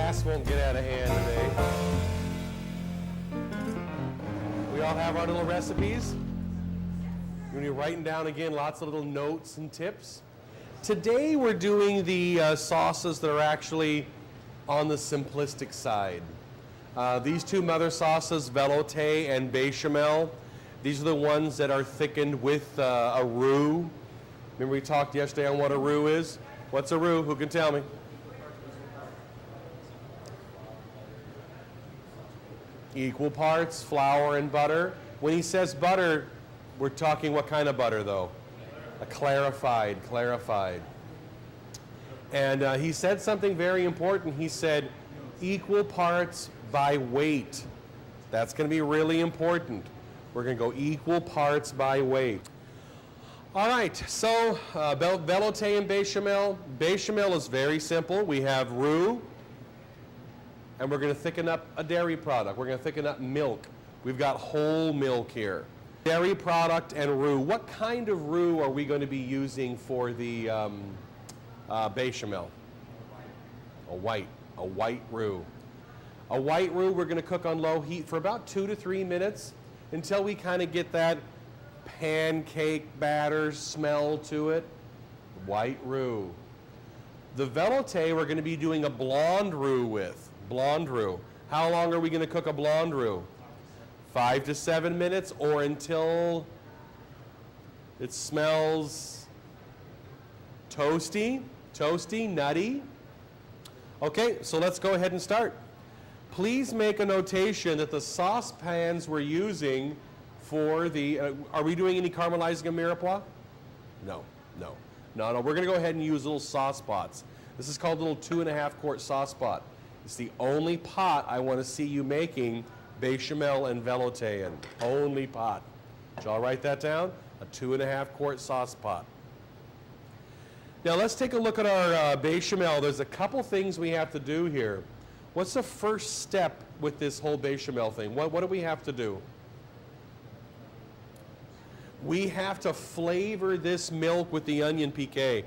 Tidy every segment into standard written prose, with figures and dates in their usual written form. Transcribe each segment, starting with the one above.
class won't get out of hand today. We all have our little recipes. You're going to be writing down again lots of little notes and tips. Today we're doing the sauces that are actually on the simplistic side. These two mother sauces, Veloute and Bechamel, these are the ones that are thickened with a roux. Remember we talked yesterday on what a roux is? What's a roux? Who can tell me? Equal parts flour and butter. When he says butter, we're talking what kind of butter though? A clarified. And he said something very important. He said equal parts by weight. That's going to be really important. We're going to go equal parts by weight. All right, so Veloute and Bechamel. Bechamel is very simple. We have roux, and we're going to thicken up a dairy product. We're going to thicken up milk. We've got whole milk here. Dairy product and roux. What kind of roux are we going to be using for the Bechamel? A white roux. A white roux we're going to cook on low heat for about 2 to 3 minutes until we kind of get that pancake batter smell to it. White roux. The Veloute we're going to be doing a blonde roux with. Blonde roux. How long are we going to cook a blonde roux? 5 to 7 minutes, or until it smells toasty, nutty. Okay, so let's go ahead and start. Please make a notation that the saucepans we're using for the, are we doing any caramelizing of mirepoix? No. We're going to go ahead and use little sauce pots. This is called a little 2.5 quart sauce pot. It's the only pot I want to see you making Bechamel and Veloute in. Only pot. Shall I write that down? A 2.5 quart sauce pot. Now let's take a look at our Bechamel. There's a couple things we have to do here. What's the first step with this whole Bechamel thing? What do we have to do? We have to flavor this milk with the onion piqué.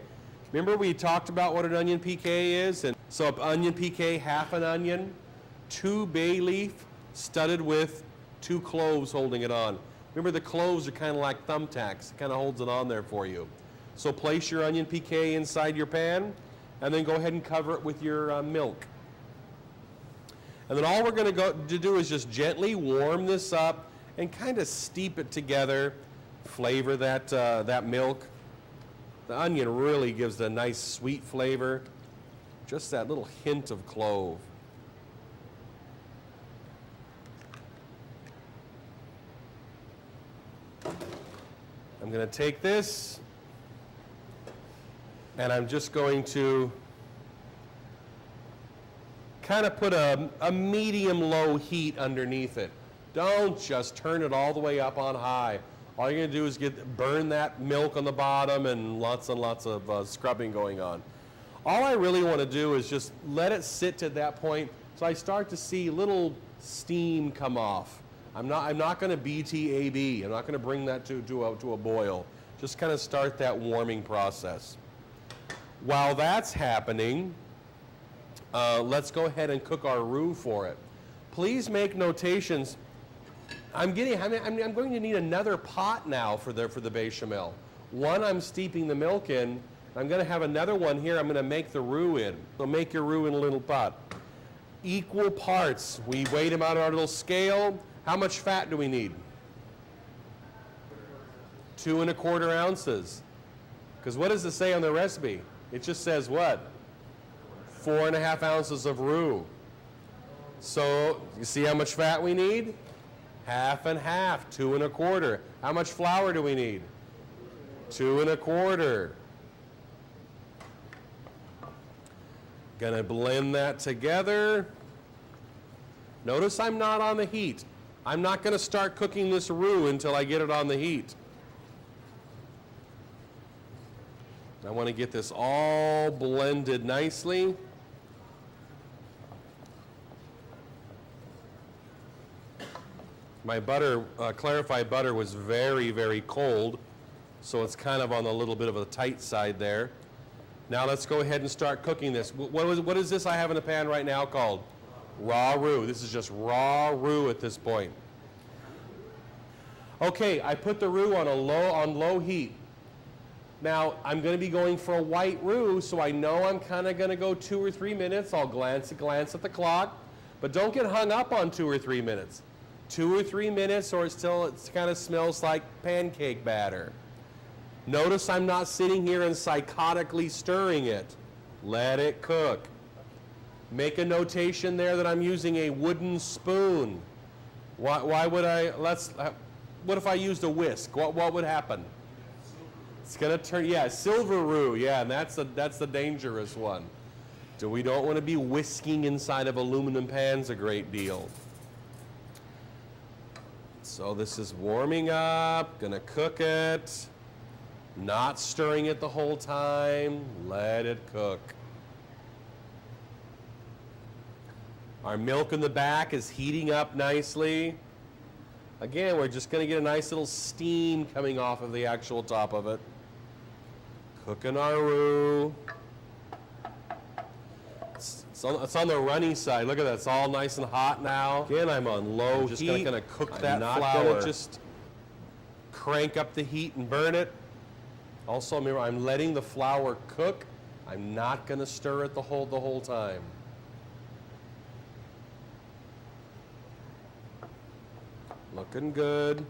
Remember we talked about what an onion piqué is? And so an onion piqué, half an onion, 2 bay leaf, studded with 2 cloves holding it on. Remember the cloves are kind of like thumbtacks. It kind of holds it on there for you. So place your onion piqué inside your pan and then go ahead and cover it with your milk. And then all we're going to do is just gently warm this up and kind of steep it together, flavor that milk. The onion really gives a nice sweet flavor. Just that little hint of clove. I'm going to take this and I'm just going to kind of put a medium-low heat underneath it. Don't just turn it all the way up on high. All you're going to do is burn that milk on the bottom and lots of scrubbing going on. All I really want to do is just let it sit to that point so I start to see little steam come off. I'm not going to BTAB. I'm not going to bring that to a boil. Just kind of start that warming process. While that's happening, let's go ahead and cook our roux for it. Please make notations. I'm going to need another pot now for the Bechamel. One I'm steeping the milk in. I'm going to have another one here I'm going to make the roux in. So make your roux in a little pot. Equal parts. We weighed them out on our little scale. How much fat do we need? 2.25 ounces. Because what does it say on the recipe? It just says what? 4.5 ounces of roux. So you see how much fat we need? Half and half, 2.25. How much flour do we need? 2.25. Gonna blend that together. Notice I'm not on the heat. I'm not gonna start cooking this roux until I get it on the heat. I want to get this all blended nicely. My butter, clarified butter, was very, very cold, so it's kind of on a little bit of a tight side there. Now let's go ahead and start cooking this. What is this I have in the pan right now called? Raw roux. This is just raw roux at this point. Okay, I put the roux on low heat. Now I'm going to be going for a white roux, so I know I'm kind of going to go 2 or 3 minutes. I'll glance at the clock, but don't get hung up on 2 or 3 minutes. 2 or 3 minutes, or it kind of smells like pancake batter. Notice I'm not sitting here and psychotically stirring it. Let it cook. Make a notation there that I'm using a wooden spoon. Why would I? What if I used a whisk? What would happen? It's gonna turn, yeah, silver roux, yeah, and that's the dangerous one. So we don't want to be whisking inside of aluminum pans a great deal. So this is warming up, gonna cook it, not stirring it the whole time, let it cook. Our milk in the back is heating up nicely. Again, we're just going to get a nice little steam coming off of the actual top of it. Cooking our roux. It's on the runny side. Look at that. It's all nice and hot now. Again, I'm on low heat. Just going to cook that flour. I'm not going to just crank up the heat and burn it. Also, remember, I'm letting the flour cook. I'm not going to stir it the whole time. Looking good.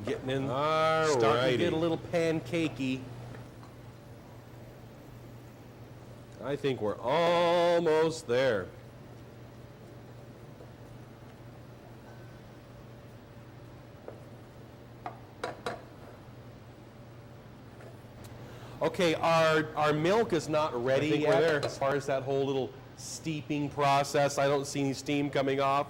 Getting in. Starting to get a little pancakey. I think we're almost there. Okay, our milk is not ready yet. We're there. As far as that whole little steeping process, I don't see any steam coming off.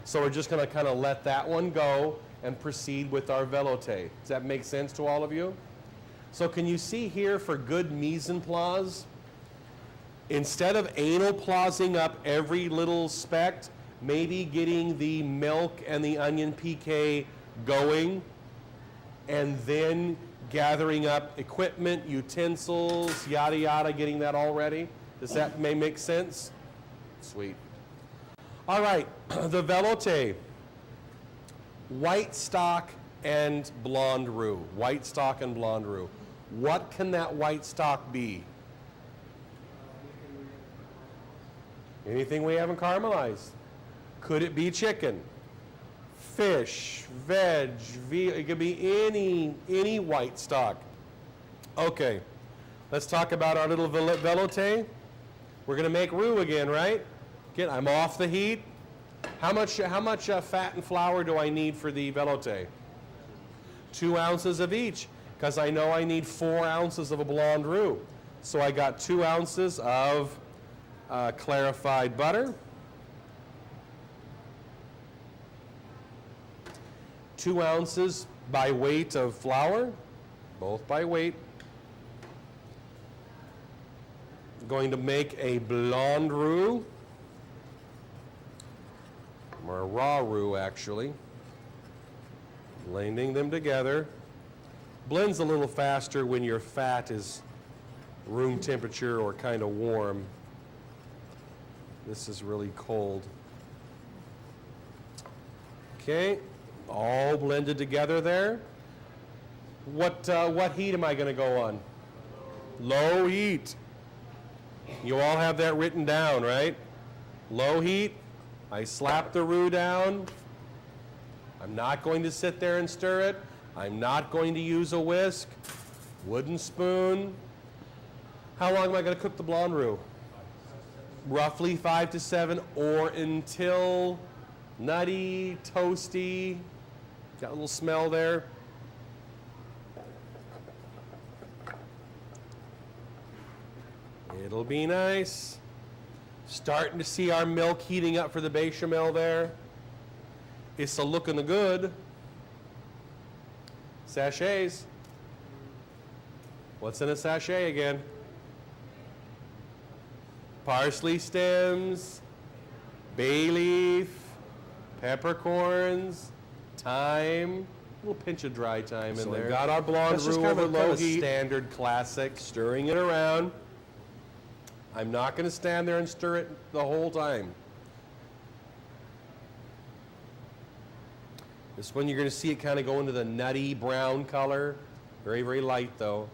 So we're just going to kind of let that one go and proceed with our velouté. Does that make sense to all of you? So can you see here for good mise en place, instead of anal plasing up every little speck, maybe getting the milk and the onion piqué going, and then gathering up equipment, utensils, yada yada, getting that all ready. Does that make sense? Sweet. All right, the velouté, white stock and blonde roux. White stock and blonde roux. What can that white stock be? Anything we haven't caramelized. Could it be chicken, fish, veg, it could be any white stock. Okay, let's talk about our little velouté. We're gonna make roux again, right? Again, I'm off the heat. How much fat and flour do I need for the velouté? 2 ounces of each, because I know I need 4 ounces of a blonde roux. So I got 2 ounces of clarified butter, 2 ounces by weight of flour, both by weight. I'm going to make a blonde roux, or a raw roux actually. Blending them together. Blends a little faster when your fat is room temperature or kind of warm. This is really cold. Okay, all blended together there. What heat am I going to go on? Low heat. You all have that written down, right? Low heat. I slap the roux down. I'm not going to sit there and stir it. I'm not going to use a whisk. Wooden spoon. How long am I going to cook the blonde roux? Roughly 5 to 7, or until nutty, toasty. Got a little smell there. It'll be nice. Starting to see our milk heating up for the bechamel there. It's a looking good. Sachets. What's in a sachet again? Parsley stems, bay leaf, peppercorns, thyme. little pinch of dry time in there. We've got our blonde That's just roux kind over of low a heat. standard classic. Stirring it around. I'm not going to stand there and stir it the whole time. This one you're going to see it kind of go into the nutty brown color. Very, very light though.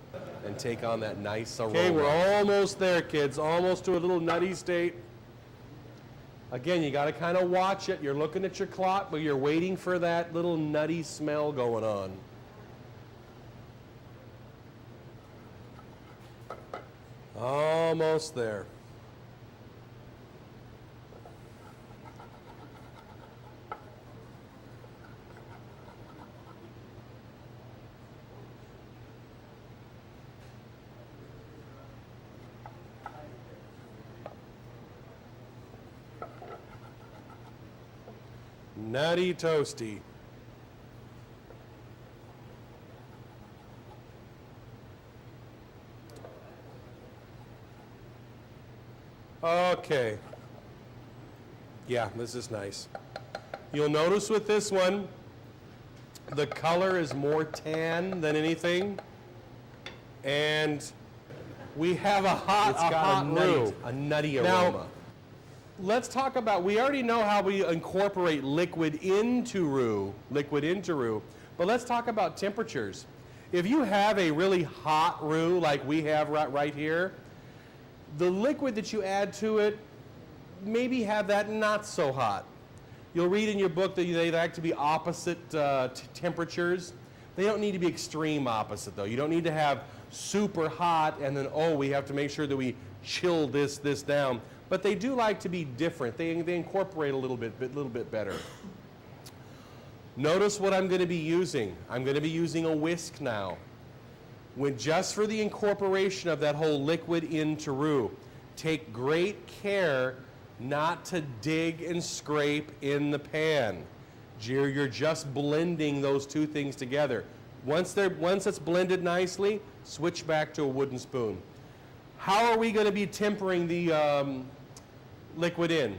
And take on that nice aroma. Okay, we're almost there, kids. Almost to a little nutty state. Again, you got to kind of watch it. You're looking at your clock, but you're waiting for that little nutty smell going on. Almost there. Nutty toasty. Okay. Yeah, this is nice. You'll notice with this one, the color is more tan than anything. And we have a hot roux. A nutty aroma. Now, let's talk about, we already know how we incorporate liquid into roux, but let's talk about temperatures. If you have a really hot roux like we have right here, the liquid that you add to it, maybe have that not so hot. You'll read in your book that they like to be opposite temperatures. They don't need to be extreme opposite though. You don't need to have super hot and then, oh, we have to make sure that we chill this down. But they do like to be different. They incorporate a little bit better. Notice what I'm going to be using. I'm going to be using a whisk now. Just for the incorporation of that whole liquid into roux. Take great care not to dig and scrape in the pan. You're just blending those two things together. Once it's blended nicely, switch back to a wooden spoon. How are we going to be tempering the liquid in?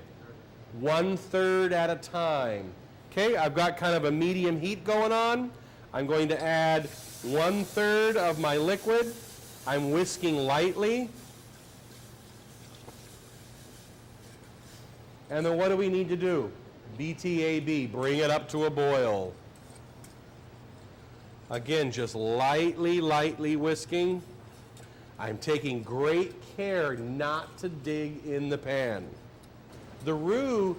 1/3 at a time. Okay, I've got kind of a medium heat going on. I'm going to add 1/3 of my liquid. I'm whisking lightly. And then what do we need to do? BTAB, bring it up to a boil. Again, just lightly whisking. I'm taking great care not to dig in the pan. The roux,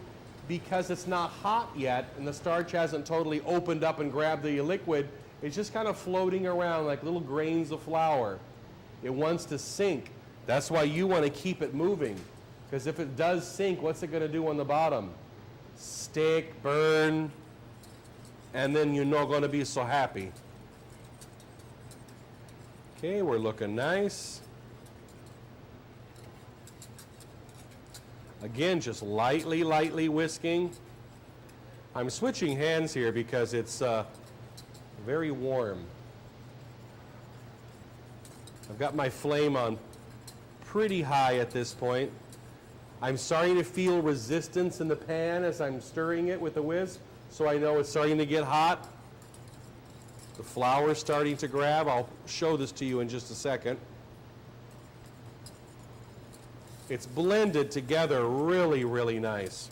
because it's not hot yet and the starch hasn't totally opened up and grabbed the liquid, it's just kind of floating around like little grains of flour. It wants to sink. That's why you want to keep it moving. Because if it does sink, what's it going to do on the bottom? Stick, burn, and then you're not going to be so happy. Okay, we're looking nice. Again, just lightly whisking. I'm switching hands here because it's very warm. I've got my flame on pretty high at this point. I'm starting to feel resistance in the pan as I'm stirring it with the whisk, so I know it's starting to get hot. The flour's starting to grab. I'll show this to you in just a second. It's blended together really nice.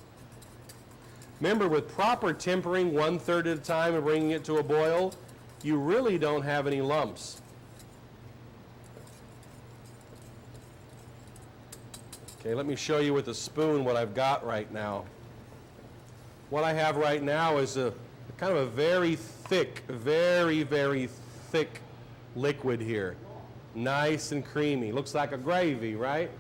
Remember, with proper tempering 1/3 at a time and bringing it to a boil, you really don't have any lumps. Okay, let me show you with a spoon what I've got right now. What I have right now is a kind of a very thick, very thick liquid here. Nice and creamy. Looks like a gravy, right?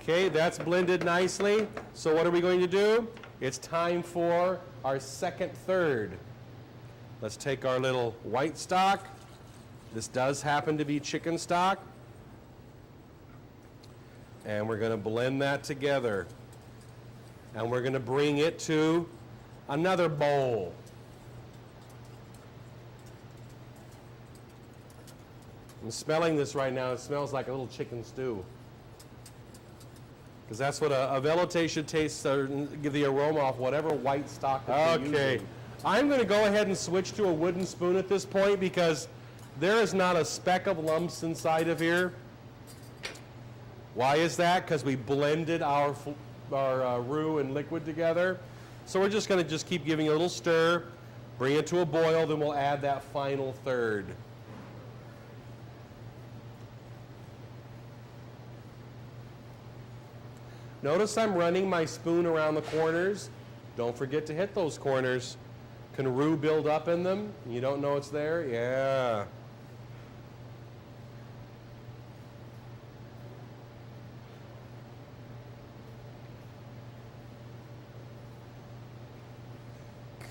Okay, that's blended nicely. So what are we going to do? It's time for our second third. Let's take our little white stock. This does happen to be chicken stock. And we're going to blend that together. And we're going to bring it to another bowl. I'm smelling this right now. It smells like a little chicken stew. Because that's what a velouté should taste, or give the aroma off whatever white stock that you're using. I'm going to go ahead and switch to a wooden spoon at this point because there is not a speck of lumps inside of here. Why is that? Because we blended our roux and liquid together. So we're just going to just keep giving it a little stir, bring it to a boil, then we'll add that final third. Notice I'm running my spoon around the corners. Don't forget to hit those corners. Can roux build up in them? You don't know it's there? Yeah.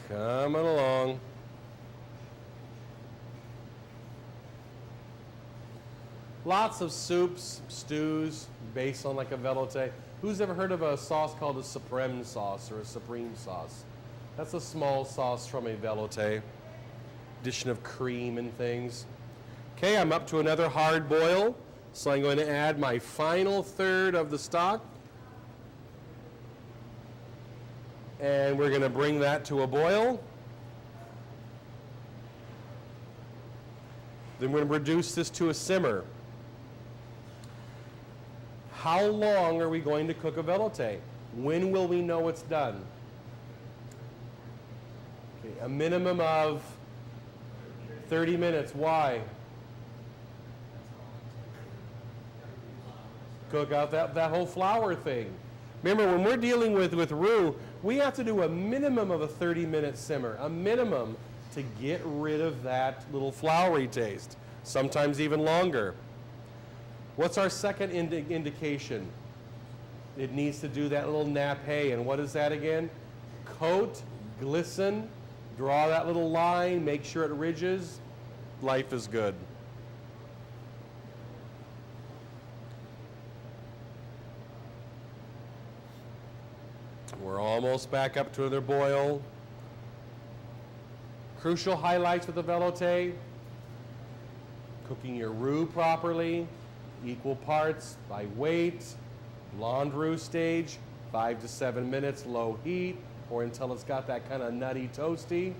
Coming along. Lots of soups, stews, based on like a veloute. Who's ever heard of a sauce called a supreme sauce or a supreme sauce? That's a small sauce from a veloute. Addition of cream and things. Okay, I'm up to another hard boil. So I'm going to add my final third of the stock. And we're going to bring that to a boil. Then we're going to reduce this to a simmer. How long are we going to cook a veloute? When will we know it's done? Okay, a minimum of 30 minutes. Why? Cook out that whole flour thing. Remember, when we're dealing with roux, we have to do a minimum of a 30-minute simmer, a minimum, to get rid of that little floury taste, sometimes even longer. What's our second indication? It needs to do that little nappe, and what is that again? Coat, glisten, draw that little line, make sure it ridges. Life is good. We're almost back up to another boil. Crucial highlights with the veloute: cooking your roux properly, equal parts by weight, blonde roux stage, 5 to 7 minutes, low heat, or until it's got that kind of nutty toasty.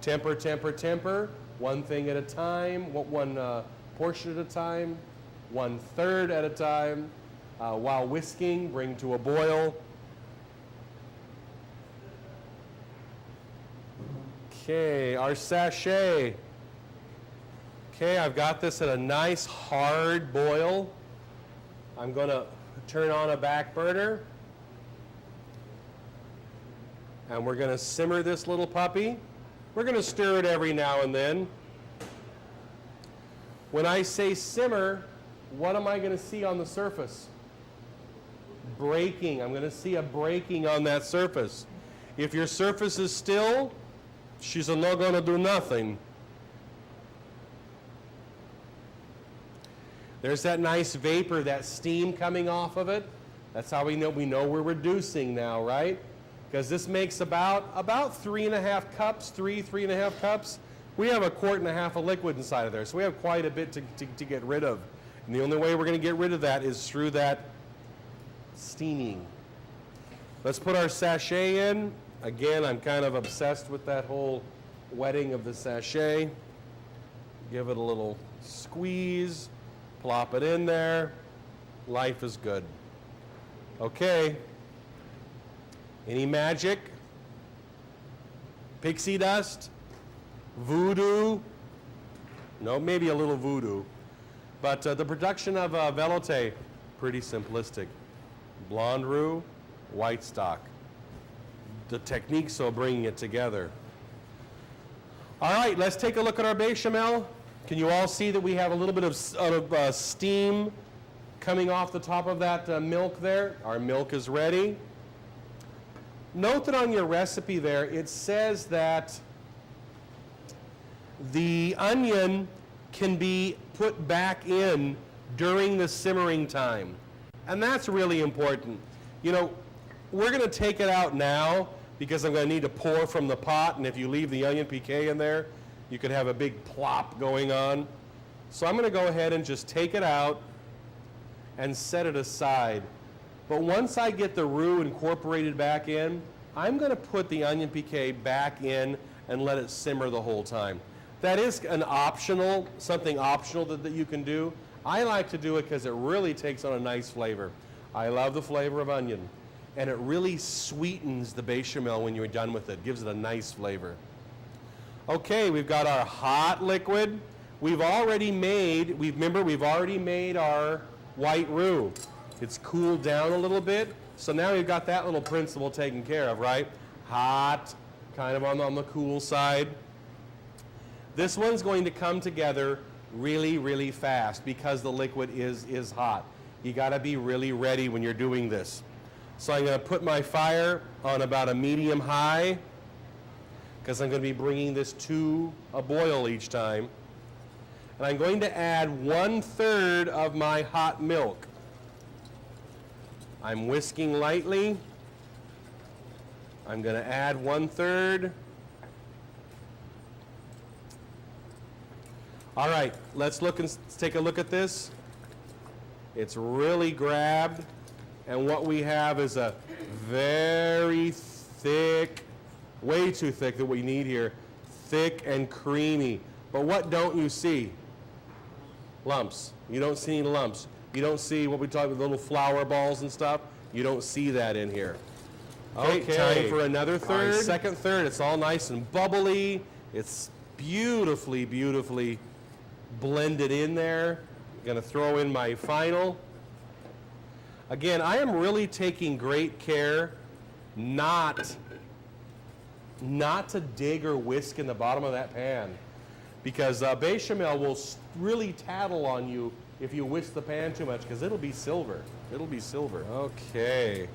Temper, temper, temper, one thing at a time, one portion at a time, 1/3 at a time. While whisking, bring to a boil. Okay, our sachet. Okay, I've got this at a nice hard boil. I'm going to turn on a back burner. And we're going to simmer this little puppy. We're going to stir it every now and then. When I say simmer, what am I going to see on the surface? Breaking. I'm going to see a breaking on that surface. If your surface is still, she's not going to do nothing. There's that nice vapor, that steam coming off of it. That's how we know we're reducing now, right? Because this makes about 3.5 cups, 3.5 cups. We have 1.5 quarts of liquid inside of there, so we have quite a bit to get rid of. And the only way we're going to get rid of that is through that steaming. Let's put our sachet in. Again, I'm kind of obsessed with that whole wetting of the sachet. Give it a little squeeze. Plop it in there. Life is good. Okay. Any magic? Pixie dust? Voodoo? No, maybe a little voodoo. But the production of veloute, pretty simplistic. Blonde roux, white stock. The techniques of bringing it together. All right, let's take a look at our bechamel. Can you all see that we have a little bit of steam coming off the top of that milk there? Our milk is ready. Note that on your recipe there, it says that the onion can be put back in during the simmering time. And that's really important. You know, we're going to take it out now because I'm going to need to pour from the pot, and if you leave the onion piqué in there, you could have a big plop going on. So I'm going to go ahead and just take it out and set it aside. But once I get the roux incorporated back in, I'm going to put the onion piqué back in and let it simmer the whole time. That is an optional, something optional that you can do. I like to do it because it really takes on a nice flavor. I love the flavor of onion, and it really sweetens the bechamel when you're done with it. Gives it a nice flavor. Okay, we've got our hot liquid. We've already made our white roux. It's cooled down a little bit, so now we've got that little principle taken care of, right? Hot, kind of on the cool side. This one's going to come together really, really fast because the liquid is hot. You got to be really ready when you're doing this. So I'm going to put my fire on about a medium high because I'm going to be bringing this to a boil each time. And I'm going to add 1/3 of my hot milk. I'm whisking lightly. I'm going to add 1/3. All right, let's take a look at this. It's really grabbed, and what we have is a very thick, way too thick than what we need here, thick and creamy. But what don't you see? Lumps. You don't see any lumps. You don't see what we talk about, little flour balls and stuff. You don't see that in here. Okay, time for another third. Right, second third, it's all nice and bubbly. It's beautifully, beautifully blended in there. I'm going to throw in my final. Again, I am really taking great care not to dig or whisk in the bottom of that pan, because bechamel will really tattle on you if you whisk the pan too much, because it'll be silver. It'll be silver. Okay.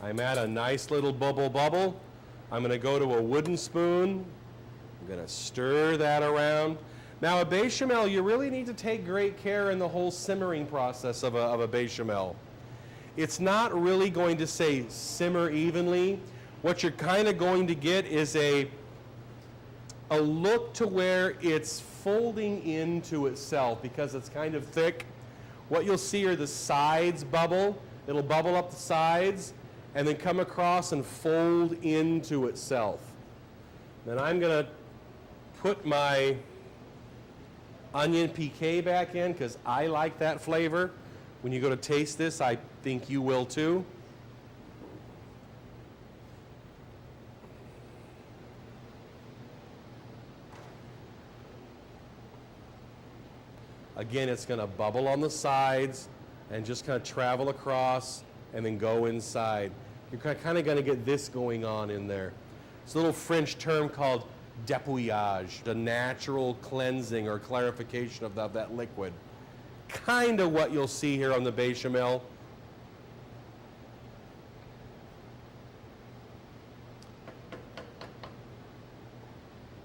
I'm at a nice little bubble. I'm going to go to a wooden spoon. I'm going to stir that around. Now, a bechamel, you really need to take great care in the whole simmering process of a bechamel. It's not really going to say simmer evenly. What you're kind of going to get is a look to where it's folding into itself because it's kind of thick. What you'll see are the sides bubble. It'll bubble up the sides and then come across and fold into itself. Then I'm going to put my onion piqué back in because I like that flavor. When you go to taste this, I think you will too. Again, it's going to bubble on the sides and just kind of travel across and then go inside. You're kind of going to get this going on in there. It's a little French term called dépouillage, the natural cleansing or clarification of that liquid. Kind of what you'll see here on the bechamel.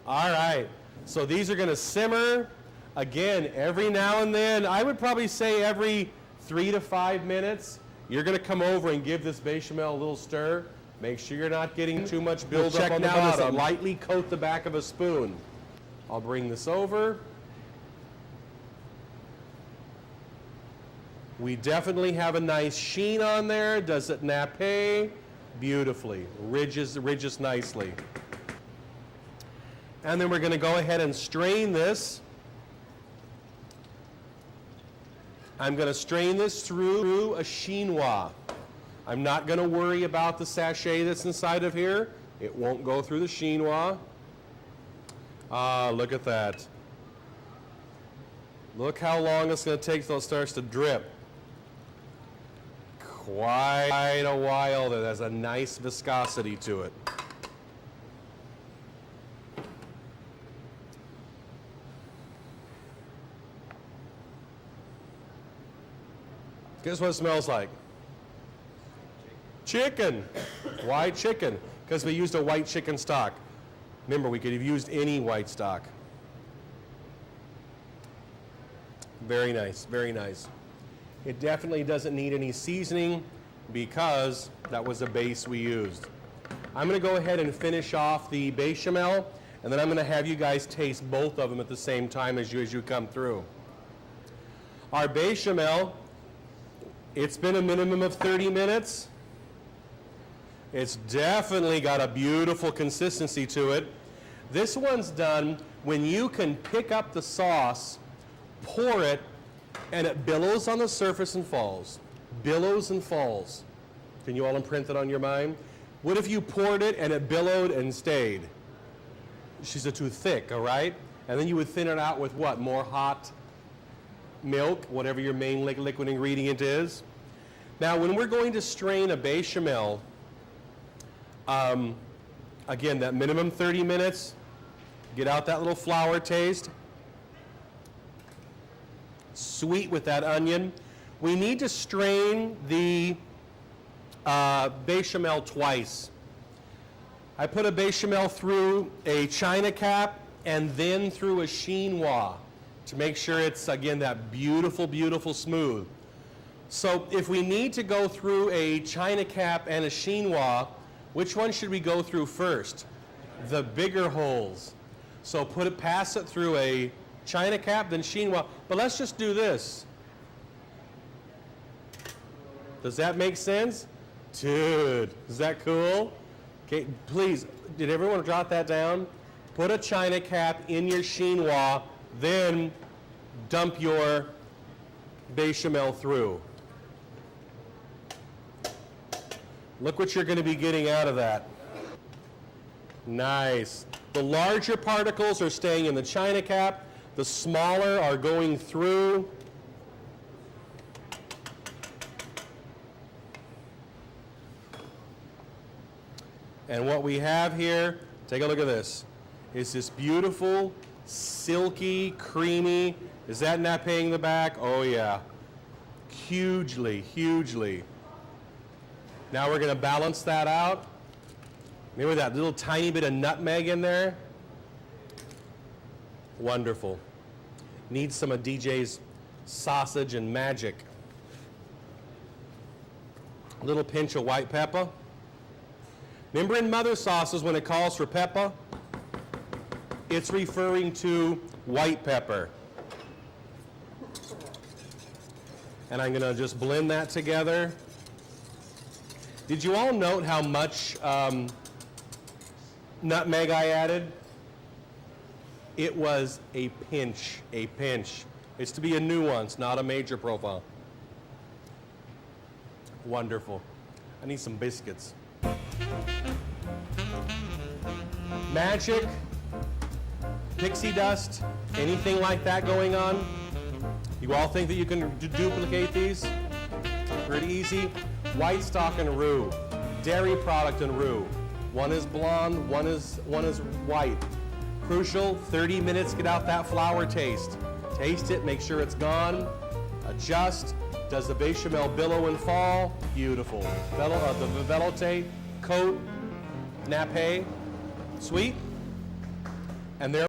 All right, so these are going to simmer. Again, every now and then, I would probably say every 3 to 5 minutes, you're going to come over and give this bechamel a little stir. Make sure you're not getting too much buildup on the bottom. Lightly coat the back of a spoon. I'll bring this over. We definitely have a nice sheen on there. Does it nappe? Beautifully. Ridges nicely. And then we're going to go ahead and strain this. I'm going to strain this through a chinois. I'm not going to worry about the sachet that's inside of here. It won't go through the chinois. Ah, look at that. Look how long it's going to take till it starts to drip. Quite a while there. There's a nice viscosity to it. Guess what it smells like? Chicken. Why chicken? Because we used a white chicken stock. Remember, we could have used any white stock. Very nice, very nice. It definitely doesn't need any seasoning because that was the base we used. I'm going to go ahead and finish off the bechamel, and then I'm going to have you guys taste both of them at the same time as you come through. Our bechamel, it's been a minimum of 30 minutes. It's definitely got a beautiful consistency to it. This one's done when you can pick up the sauce, pour it, and it billows on the surface and falls. Billows and falls. Can you all imprint that on your mind? What if you poured it and it billowed and stayed? She's too thick, all right? And then you would thin it out with what? More hot milk, whatever your main liquid ingredient is. Now, when we're going to strain a bechamel, again, that minimum 30 minutes, get out that little flour taste. Sweet with that onion. We need to strain the bechamel twice. I put a bechamel through a china cap and then through a chinois to make sure it's, again, that beautiful, beautiful smooth. So if we need to go through a china cap and a chinois, which one should we go through first? The bigger holes. So pass it through a china cap, then chinois. But let's just do this. Does that make sense? Dude, is that cool? Okay, please, did everyone jot that down? Put a china cap in your chinois, then dump your bechamel through. Look what you're going to be getting out of that. Nice. The larger particles are staying in the china cap. The smaller are going through. And what we have here, take a look at this, is this beautiful, silky, creamy. Is that nappé in the back? Oh yeah. Hugely, hugely. Now we're going to balance that out. Maybe that little tiny bit of nutmeg in there. Wonderful. Needs some of DJ's sausage and magic. A little pinch of white pepper. Remember in mother sauces when it calls for pepper, it's referring to white pepper. And I'm going to just blend that together. Did you all note how much nutmeg I added? It was a pinch, a pinch. It's to be a nuance, not a major profile. Wonderful. I need some biscuits. Magic, pixie dust, anything like that going on? You all think that you can duplicate these? Pretty easy. White stock and roux, dairy product and roux. One is blonde, one is white. Crucial, 30 minutes, get out that flour taste. Taste it, make sure it's gone. Adjust. Does the bechamel billow and fall? Beautiful. The veloute coat, nappé, sweet. And there